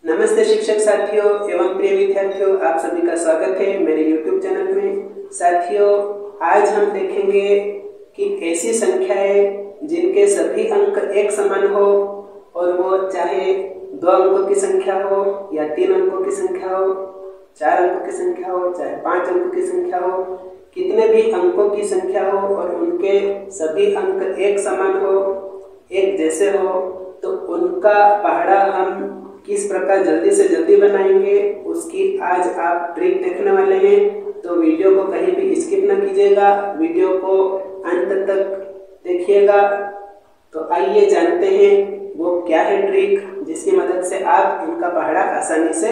नमस्ते शिक्षक साथियों एवं प्रिय विद्यार्थियों, आप सभी का स्वागत है मेरे YouTube चैनल में। साथियों, आज हम देखेंगे कि ऐसी संख्याएं जिनके सभी अंक एक समान हो और वो चाहे 2 अंकों की संख्या हो या 3 अंकों की संख्या हो, 4 अंकों की संख्या हो, चाहे 5 अंकों की संख्या हो, कितने भी अंकों की संख्या हो और उनके सभी अंक एक समान हो, एक जैसे हो, तो उनका पहाड़ा हम किस प्रकार जल्दी से जल्दी बनाएंगे उसकी आज आप ट्रिक देखने वाले हैं। तो वीडियो को कहीं भी स्किप न कीजिएगा, वीडियो को अंत तक देखिएगा। तो आइए जानते हैं वो क्या है ट्रिक जिसकी मदद से आप इनका पहाड़ा आसानी से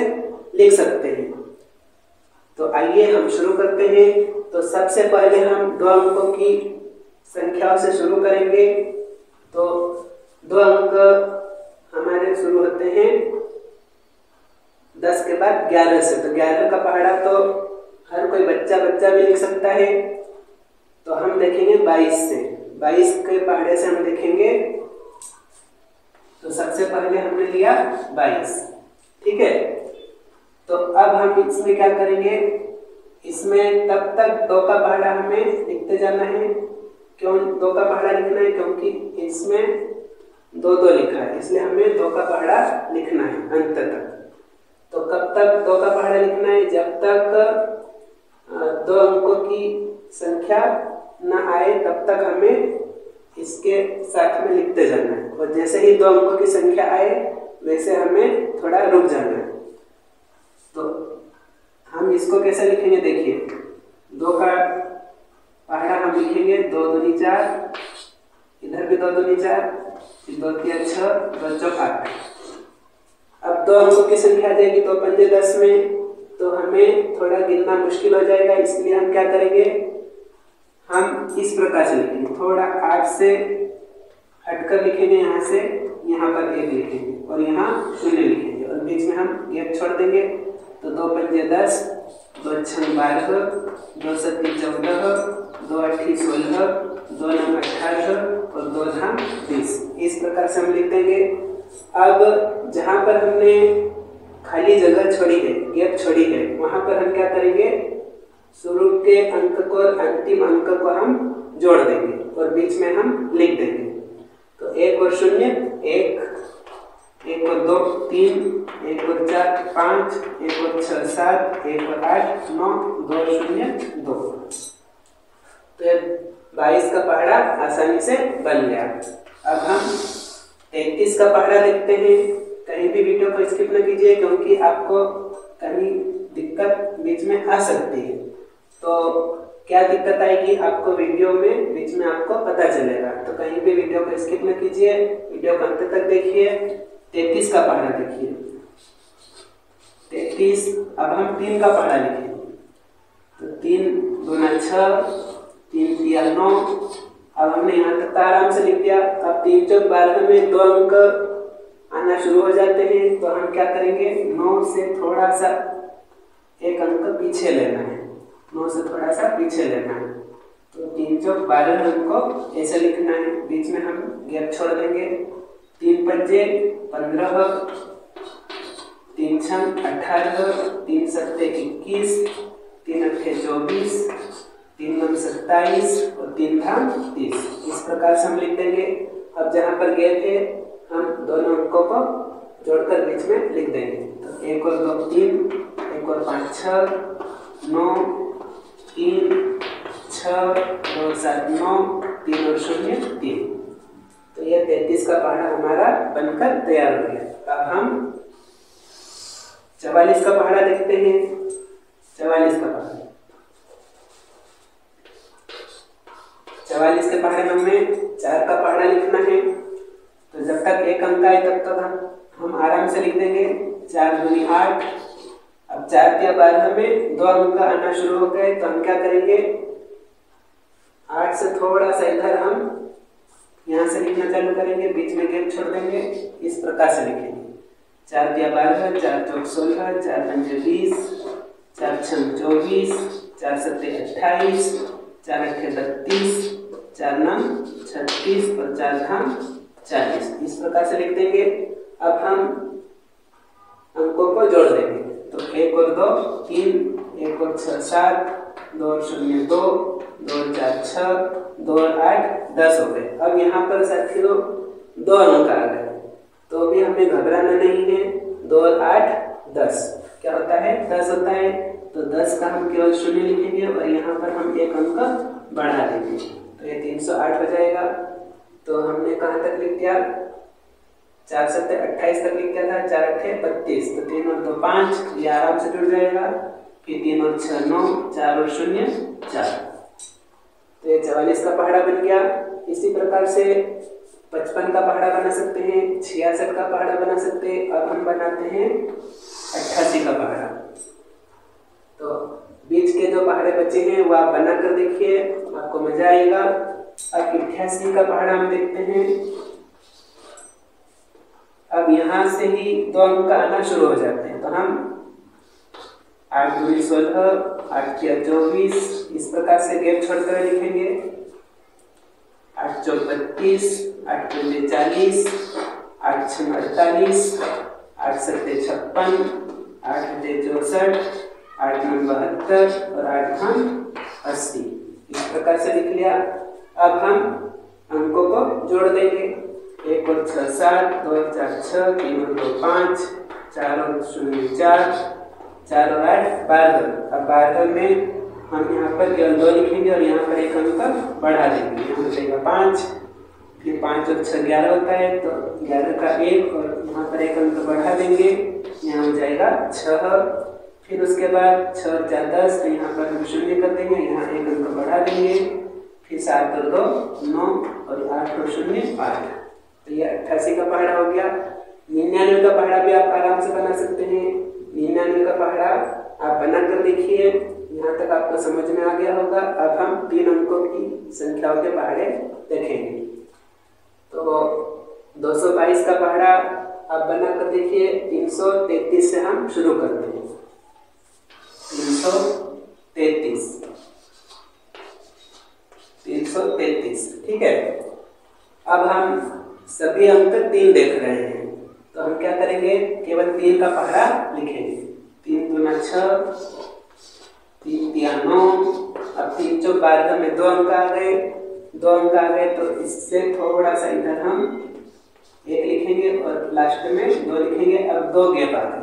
लिख सकते हैं। तो आइए हम शुरू करते हैं। तो सबसे पहले हम 2 अंकों की संख्याओं से शुरू करेंगे। तो 2 अंक हमारे शुरू होते हैं 10 के बाद 11 से। तो 11 का पहाड़ा तो हर कोई बच्चा भी लिख सकता है। तो हम देखेंगे 22 से। 22 के पहाड़े से हम देखेंगे। तो सबसे पहले हमने लिया 22, ठीक है। तो अब हम इसमें क्या करेंगे, इसमें तब तक 2 का पहाड़ा हमें लिखते जाना है। क्यों 2 का पहाड़ा लिखना है? क्योंकि इसमें 2 लिखा है, इसलिए हमें 2 का पहाड़ा लिखना है अंत तक। तो कब तक 2 का पहाड़ा लिखना है? जब तक 2 अंकों की संख्या न आए तब तक हमें इसके साथ में लिखते जाना है। और जैसे ही 2 अंकों की संख्या आए वैसे हमें थोड़ा रुक जाना है। तो हम इसको कैसे लिखेंगे, देखिए 2 का पहाड़ा हम लिखेंगे 2 दूनी 4, इधर भी 2 दूनी 4, 2 तिया 6, 2 चौक 8। अब 2 अंकों की संख्या आ जाएगी 2 पंजे 10 में, तो हमें थोड़ा गिनना मुश्किल हो जाएगा। इसलिए हम क्या करेंगे, हम इस प्रकार से लिखेंगे, थोड़ा 8 से हटकर लिखेंगे। यहाँ से यहाँ पर 1 लिखेंगे और यहाँ 0 लिखेंगे और बीच में हम गैप छोड़ देंगे। तो 2 पंजे 10, 2 छंग 12, 2 सत्ती 14, 2 अट्ठी 16, 2 नंग 18 और 2 धाम 20। इस प्रकार से हम लिख देंगे। अब जहाँ पर हमने खाली जगह छोड़ी है, गैप छोड़ी है, वहाँ पर हम क्या करेंगे, शुरू के अंक को और अंतिम अंक को हम जोड़ देंगे और बीच में हम लिख देंगे। तो 1 और 0, 1 और 2 3, 1 और 4 5, 1 और 6 7, 1 और 8 9, 2 0 2। तो ये 22 का पहाड़ा आसानी से बन गया। अब हम 33 का पहाड़ा देखते हैं। कहीं भी वीडियो को स्किप न कीजिए क्योंकि आपको कहीं दिक्कत बीच में आ सकती है। तो क्या दिक्कत आएगी आपको वीडियो में बीच में आपको पता चलेगा। तो कहीं भी वीडियो को स्किप न कीजिए, वीडियो को अंत तक देखिए। 33 का पहाड़ा देखिए 33। अब हम 3 का पहाड़ा लिखेंगे। तो 3 दूना 6, 3 तिया 9। अब हमने यहाँ तक आराम से लिख दिया। अब 3 चौक 12 में 2 अंक आना शुरू हो जाते हैं। तो हम क्या करेंगे, 9 से थोड़ा सा 1 अंक पीछे लेना है, 9 से थोड़ा सा पीछे लेना है। तो 3 चौक 12 अंक को ऐसे लिखना है, बीच में हम गैप छोड़ देंगे। 3 पंजे 15, 3 छंग 18, 3 सत्ते 21, 3 अट्ठे 24, 3 नंग 27 और 3 धाम 30। इस प्रकार से हम लिख देंगे। अब जहाँ पर गैप है हम दोनों अंकों को जोड़कर बीच में लिख देंगे। तो 1 और 2 3, 1 और 5 6, 9 3 6, 2 7 9, 3 और 0 3। तो यह 33 का पहाड़ा हमारा बनकर तैयार हो गया। अब हम 44 का पहाड़ा देखते हैं। 44 का पहाड़ा, 44 के पहाड़े में हमें 4 का पहाड़ा लिखना है। तो जब तक 1 अंक आए तब तक हम आराम से लिख देंगे। 4 दूनी 8। अब 4 तिया 12 में 2 अंक आना शुरू हो गए। तो हम क्या करेंगे, 8 से थोड़ा सा इधर हम यहाँ से लिखना चालू करेंगे, बीच में गैप छोड़ देंगे। इस प्रकार से लिखेंगे। 4 तिया 12, 4 चौक 16, 4 पंजे 20, 4 छंग 24, 4 सत्ते 28, 4 अट्ठे 32, 4 नंग 36 और 4 धाम 40। इस प्रकार से लिख देंगे। अब हम अंकों को जोड़ देंगे। तो 1 और 2 3, 1 और 6 7, 2 और 0 2, 2 और 4 6, 2 और 8 10 हो गए। अब यहाँ पर साथियों 2 अंक आ गए, तो भी हमें घबराना नहीं है। 2 और 8 10 क्या होता है? 10 होता है। तो 10 का हम केवल 0 लिखेंगे और यहाँ पर हम एक अंक बढ़ा देंगे, तो ये 308 हो जाएगा। तो हमने कहाँ तक लिख दिया? 4 7 28 तक लिख दिया था। 4 8 32, तो 3 और 2 5, ये आराम से जुड़ जाएगा। फिर 3 और 6 9, 4 और 0 4, तो ये 44 का पहाड़ा बन गया। इसी प्रकार से 55 का पहाड़ा बना सकते हैं, 66 का पहाड़ा बना सकते हैं। अब हम बनाते हैं 88 का पहाड़ा। तो बीच के जो पहाड़े बचे हैं वो आप बना कर देखिए, आपको मजा आएगा। अब 88 का पहाड़ा हम देखते हैं। अब यहाँ से ही 2 अंक आना शुरू हो जाते हैं, तो हम 8 दूनी 16, 8 तिया 24, इस प्रकार से गैप छोड़कर लिखेंगे। 8 चौक 32, 8 पंजे 40, 8 छः 48, 8 सत्ते 56, 8 अठे 64, 8 नौ 72 और 8 हम 80, इस प्रकार से लिख लिया। अब हम अंकों को जोड़ देंगे। 1 और 6 7, 2 और 4 6, 3 और 2 5, 4 और 0 4, 4 और 8 12। अब 12 में हम यहाँ पर केवल 2 लिखेंगे और यहाँ पर एक अंक बढ़ा देंगे, यहाँ बचेगा 5। फिर 5 और 6 11 होता है, तो 11 का 1 और यहाँ पर एक अंक बढ़ा देंगे, यहाँ हो जाएगा 6। फिर उसके बाद 6 और 4 10, तो यहाँ पर हम 0 कर देंगे, यहाँ एक अंक बढ़ा देंगे। फिर 7 और 2 9 और 8 और 0 8, तो ये 88 का पहाड़ा हो गया। 99 का पहाड़ा भी आप आराम से बना सकते हैं। 99 का पहाड़ा आप बना कर देखिए, यहाँ तक आपको समझ में आ गया होगा। अब हम 3 अंकों की संख्याओं के पहाड़े देखेंगे। तो 222 का पहाड़ा आप बना कर देखिए। 333 से हम शुरू करते हैं। 333, ठीक है। अब हम सभी अंक 3 देख रहे हैं, तो हम क्या करेंगे? केवल 3 का पहाड़ा लिखेंगे। 3 दूना 6, 3 तिया 9। अब 3 चौक 12 में 2 अंक आ गए, 2 अंक आ गए, तो इससे थोड़ा सा इधर हम 1 लिखेंगे और लास्ट में 2 लिखेंगे। अब 2 गैप आ गए,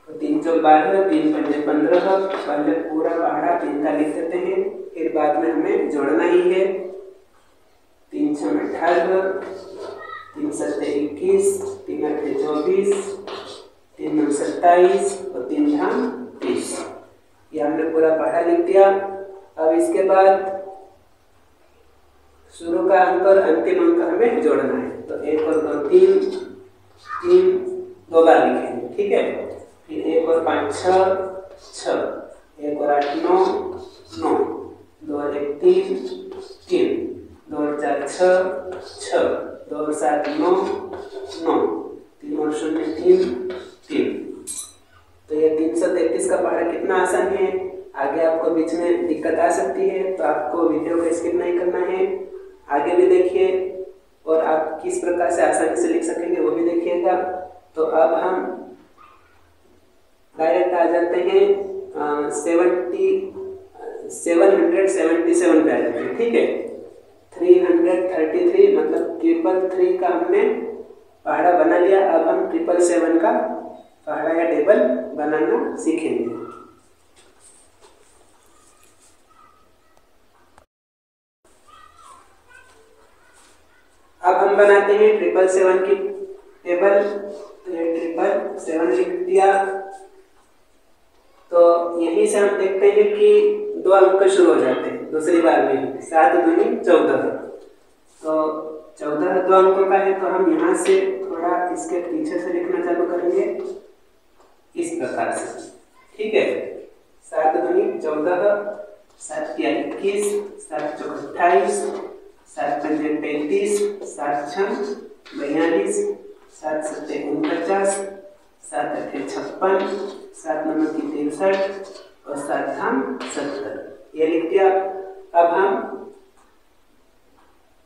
तो 3 चौक 12, 3 पंजे 15। पहले पूरा पहाड़ा 3 का लिख देते हैं, फिर बाद में हमें जोड़ना ही है। 3 छः 18, 3 सत्ते 21, 3 अठे 24, 3 नौ 27 और 3 धाम 30। ये हमने पूरा पहाड़ा लिख दिया। अब इसके बाद शुरू का अंक और अंतिम अंक हमें जोड़ना है, तो 1 और 2 3, 3 2 बार लिखेंगे, ठीक है। फिर 1 और 5 6 6, 1 और 8 9 9, 2 और 1 3 3, 2 और 4 6 6, 2 और 7 9 9, 3 और 0 3 3। तो ये 333 का पहाड़ा कितना आसान है। आगे आपको बीच में दिक्कत आ सकती है, तो आपको वीडियो को स्किप नहीं करना है, आगे भी देखिए और आप किस प्रकार से आसानी से लिख सकेंगे वो भी देखिएगा। तो अब हम डायरेक्ट आ जाते हैं 777 पे आ जाते हैं, ठीक है। 333 मतलब 333 का हमने पहाड़ा बना लिया। अब हम 777 का पहाड़ा या टेबल बनाना सीखेंगे। अब हम बनाते हैं 777 की टेबल। तो ये 777 लिख दिया। तो यहीं से हम देखते हैं कि 2 अंक शुरू हो जाते हैं दूसरी बार में। 7 दूनी 14, तो 14 2 अंकों का है, तो हम यहाँ से थोड़ा इसके पीछे से लिखना चालू करेंगे इस प्रकार से, ठीक है। 7 दूनी 14, 7 तिया 21, 7 चौक 28, 7 पंजे 35, 7 छः 42, 7 सत्ते 49, 7 अठे 56, 7 नौ 63 और 7 धाम 70। ये लिख दिया। अब हम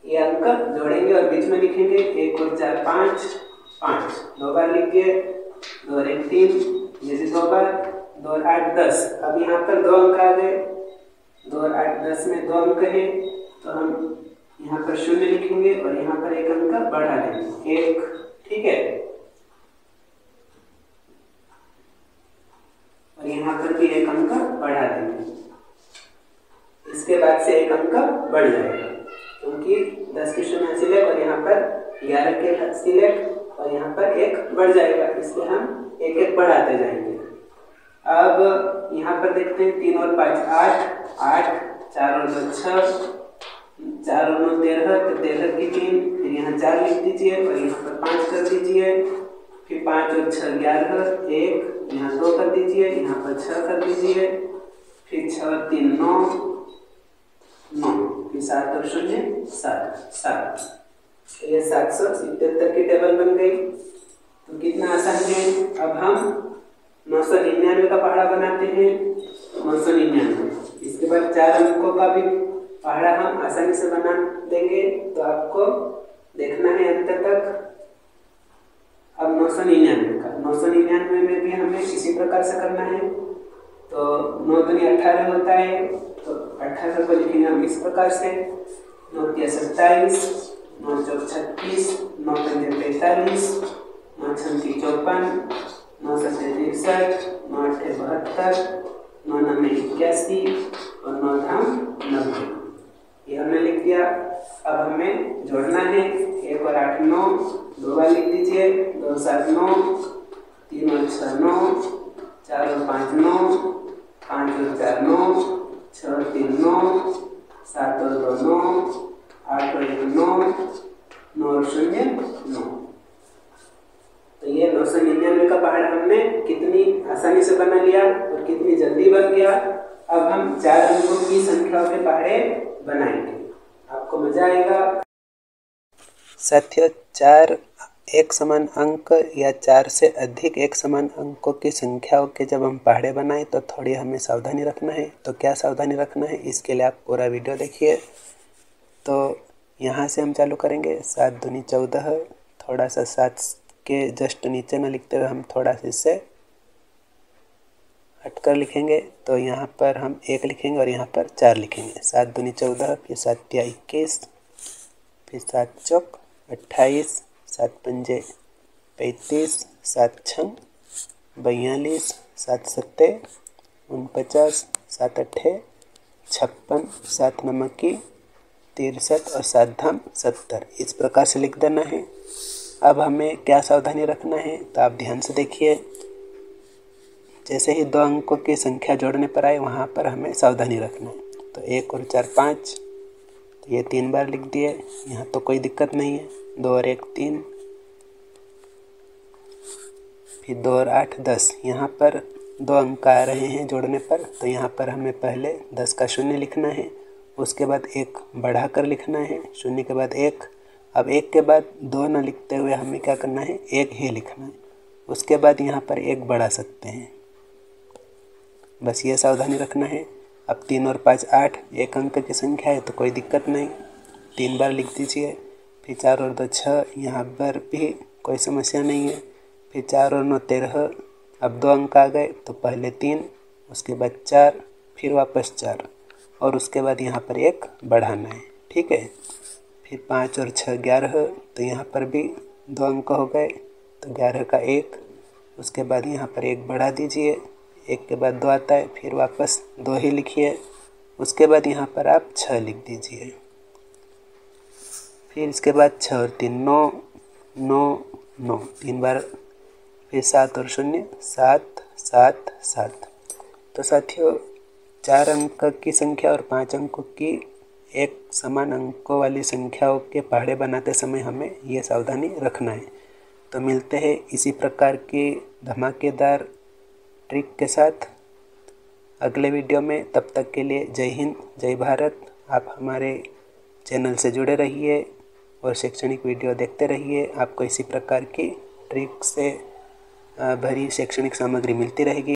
ये अंक जोड़ेंगे और बीच में लिखेंगे 1 और 4 5, 5, 2 बार लिखिए, 2 और 1 3, जैसे 2 बार, 2 और 8 10। अब यहाँ पर 2 अंक आ गए, 2 और 8 10 में 2 अंक है, तो हम यहाँ पर 0 लिखेंगे और यहाँ पर 1 अंक बढ़ा देंगे, 1, ठीक है। और यहाँ पर भी 1 अंक बढ़ा देंगे, इसके बाद से 1 अंक बढ़ जाएगा, क्योंकि 10 की 0 सिलेक्ट और यहाँ पर 11 के सिलेक्ट और यहाँ पर 1 बढ़ जाएगा, इसलिए हम 1 1 बढ़ाते जाएंगे। अब यहाँ पर देखते हैं 3 और 5 8, 8, 4 और 2 6, 4 और 9 13, तो 13 की 3, फिर यहाँ 4 लिख दीजिए और यहाँ पर 5 कर दीजिए, फिर 5 और 6 11, 1, यहाँ 2 कर दीजिए, यहाँ पर 6 कर दीजिए, फिर 6 और 3 9, 9, फिर 7 और 0 7, 7। ये 777 की टेबल बन गई। तो कितना आसान है। अब हम 999 का पहाड़ा बनाते हैं। 999, इसके बाद 4 अंकों का भी पहाड़ा हम आसानी से बना देंगे। तो आपको देखना है अंत तक। अब 999 में भी हमें इसी प्रकार से करना है। तो 9 दूनी 18 होता है, तो 18 को लिखेंगे हम इस प्रकार से। 9 तिया 27, 9 चौक 36, 9 पंजे 45, 9 छंती 54, 9 सत्ते 63, 9 अट्ठे 72, 9 नब्बे 81 और 9 धाम 90। ये हमने लिख दिया। अब हमें जोड़ना है। 1 और 8 9, 2 बार लिख दीजिए। 2 7 9, 3 और 6 9, 4 और 5 9, 5 और 4 9, 6 और 3 9, 7 और 2 9, 8 और 1 9, 9 और 0 9। तो ये 999 का पहाड़ हमने कितनी आसानी से बना लिया और कितनी जल्दी बन गया। अब हम 4 अंकों की संख्याओं के पहाड़े बनाएंगे, आपको मजा आएगा। साथियों, 4 एक समान अंक या 4 से अधिक एक समान अंकों की संख्याओं के जब हम पहाड़े बनाएं तो थोड़ी हमें सावधानी रखना है। तो क्या सावधानी रखना है, इसके लिए आप पूरा वीडियो देखिए। तो यहाँ से हम चालू करेंगे। 7 दूनी 14, थोड़ा सा 7 के जस्ट नीचे न लिखते हुए हम थोड़ा सा इससे हटकर लिखेंगे। तो यहाँ पर हम 1 लिखेंगे और यहाँ पर 4 लिखेंगे। 7 दूनी 14, फिर 7 तिया 21, फिर 7 चौक 28, 7 पंजे 35, 7 छंग 42, 7 सत्ते 49, 7 अट्ठे 56, 7 नमकी 63 और 7 धाम 70। इस प्रकार से लिख देना है। अब हमें क्या सावधानी रखना है, तो आप ध्यान से देखिए। जैसे ही 2 अंकों की संख्या जोड़ने पर आए वहाँ पर हमें सावधानी रखना है। तो 1 और 4 5, तो ये 3 बार लिख दिए, यहाँ तो कोई दिक्कत नहीं है। 2 और 1 3, फिर 2 और 8 10। यहाँ पर 2 अंक आ रहे हैं जोड़ने पर, तो यहाँ पर हमें पहले 10 का 0 लिखना है, उसके बाद 1 बढ़ाकर लिखना है, 0 के बाद 1। अब 1 के बाद 2 न लिखते हुए हमें क्या करना है, 1 ही लिखना है। उसके बाद यहाँ पर 1 बढ़ा सकते हैं, बस ये सावधानी रखना है। अब 3 और 5 8, एक अंक की संख्या है तो कोई दिक्कत नहीं, 3 बार लिख दीजिए। फिर 4 और 2 6, यहाँ पर भी कोई समस्या नहीं है। फिर 4 और 9 13, अब 2 अंक आ गए तो पहले 3, उसके बाद 4, फिर वापस 4 और उसके बाद यहाँ पर 1 बढ़ाना है, ठीक है। फिर 5 और 6 11, तो यहाँ पर भी 2 अंक हो गए, तो 11 का 1, उसके बाद यहाँ पर 1 बढ़ा दीजिए। 1 के बाद 2 आता है, फिर वापस 2 ही लिखिए, उसके बाद यहाँ पर आप 6 लिख दीजिए। फिर इसके बाद 6 और 3 9 9 9, 3 बार। फिर 7 और 0 7 7 7। तो साथियों, 4 अंक की संख्या और 5 अंकों की एक समान अंकों वाली संख्याओं के पहाड़े बनाते समय हमें ये सावधानी रखना है। तो मिलते हैं इसी प्रकार की धमाकेदार ट्रिक के साथ अगले वीडियो में। तब तक के लिए जय हिंद, जय भारत। आप हमारे चैनल से जुड़े रहिए और शैक्षणिक वीडियो देखते रहिए। आपको इसी प्रकार की ट्रिक से भरी शैक्षणिक सामग्री मिलती रहेगी।